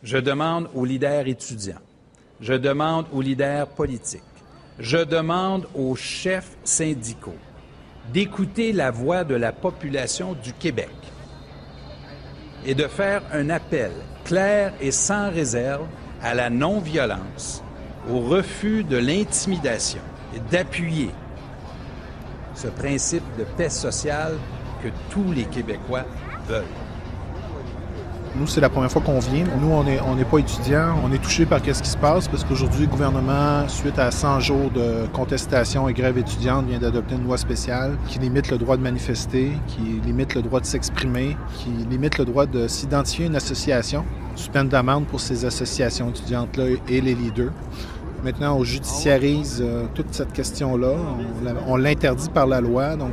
Je demande aux leaders étudiants, je demande aux leaders politiques, je demande aux chefs syndicaux d'écouter la voix de la population du Québec et de faire un appel clair et sans réserve à la non-violence, au refus de l'intimidation et d'appuyer ce principe de paix sociale que tous les Québécois veulent. Nous, c'est la première fois qu'on vient. Nous, on n'est pas étudiants. On est touchés par ce qui se passe parce qu'aujourd'hui, le gouvernement, suite à 100 jours de contestation et grève étudiante, vient d'adopter une loi spéciale qui limite le droit de manifester, qui limite le droit de s'exprimer, qui limite le droit de s'identifier à une association, sous peine d'amende pour ces associations étudiantes-là et les leaders. Maintenant, on judiciarise toute cette question-là. On l'interdit par la loi, donc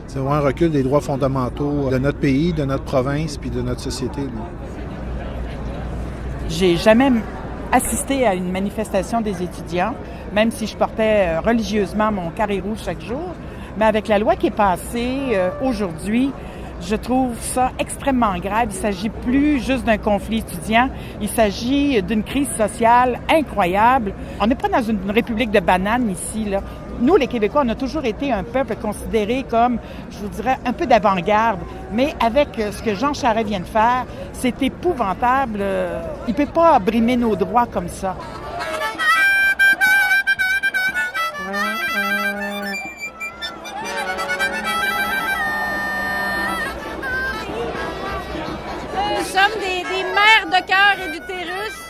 c'est vraiment un recul des droits fondamentaux de notre pays, de notre province puis de notre société. J'ai jamais assisté à une manifestation des étudiants, même si je portais religieusement mon carré rouge chaque jour. Mais avec la loi qui est passée aujourd'hui, je trouve ça extrêmement grave. Il ne s'agit plus juste d'un conflit étudiant, il s'agit d'une crise sociale incroyable. On n'est pas dans une république de bananes ici, là. Nous, les Québécois, on a toujours été un peuple considéré comme, je vous dirais, un peu d'avant-garde. Mais avec ce que Jean Charest vient de faire, c'est épouvantable. Il ne peut pas brimer nos droits comme ça. Nous sommes des mères de cœur et d'utérus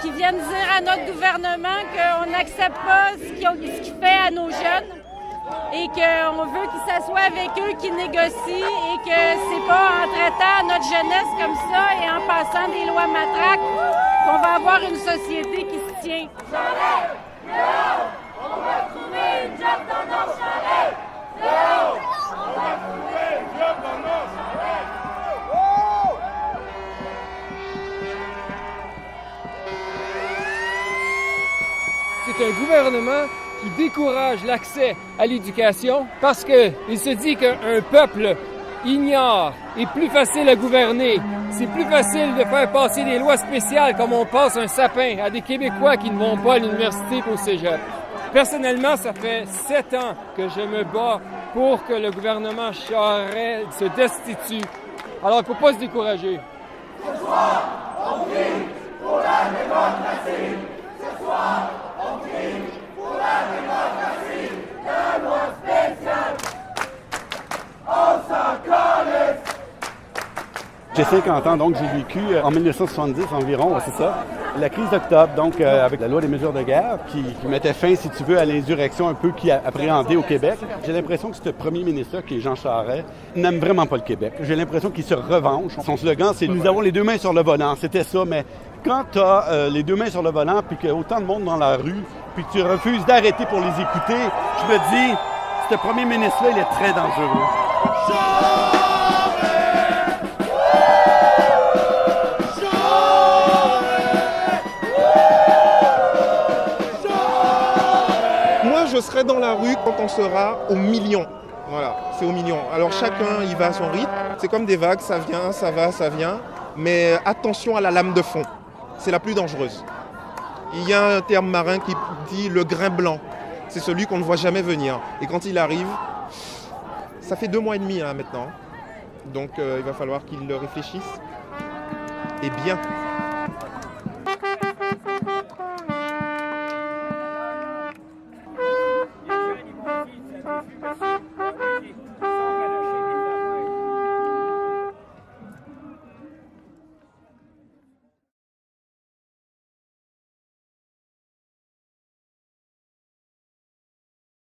qui viennent dire à notre gouvernement qu'on n'accepte pas ce qu'il fait à nos jeunes et qu'on veut qu'ils s'assoient avec eux, qu'ils négocient et que c'est pas en traitant notre jeunesse comme ça et en passant des lois matraques qu'on va avoir une société qui se tient. Charest! Dehors! On va trouver une job dans nos Charest! Dehors! On va trouver une job dans nos Charest! C'est un gouvernement qui décourage l'accès à l'éducation parce qu'il se dit qu'un peuple ignore est plus facile à gouverner. C'est plus facile de faire passer des lois spéciales comme on passe un sapin à des Québécois qui ne vont pas à l'université et au cégep. Personnellement, ça fait 7 ans que je me bats pour que le gouvernement Charest se destitue. Alors, il ne faut pas se décourager. Ce soir, on crie pour la démocratie. Ce soir, on crie pour la démocratie. La loi spéciale. On s'en calisse. J'ai 50 ans, donc j'ai vécu en 1970 environ, c'est ça, la crise d'octobre, donc avec la loi des mesures de guerre qui mettait fin, si tu veux, à l'insurrection un peu qui a appréhendé au Québec. J'ai l'impression que ce premier ministre-là, qui est Jean Charest, n'aime vraiment pas le Québec. J'ai l'impression qu'il se revanche. Son slogan, c'est « Nous avons les deux mains sur le volant ». C'était ça, mais quand tu as les deux mains sur le volant, puis qu'il y a autant de monde dans la rue, puis que tu refuses d'arrêter pour les écouter, je me dis, ce premier ministre-là, il est très dangereux. Je serai dans la rue quand on sera au million. Voilà, c'est au million. Alors chacun y va à son rythme. C'est comme des vagues, ça vient, ça va, ça vient. Mais attention à la lame de fond. C'est la plus dangereuse. Il y a un terme marin qui dit le grain blanc. C'est celui qu'on ne voit jamais venir. Et quand il arrive, ça fait 2 mois et demi maintenant. Donc il va falloir qu'il le réfléchisse. Et bien.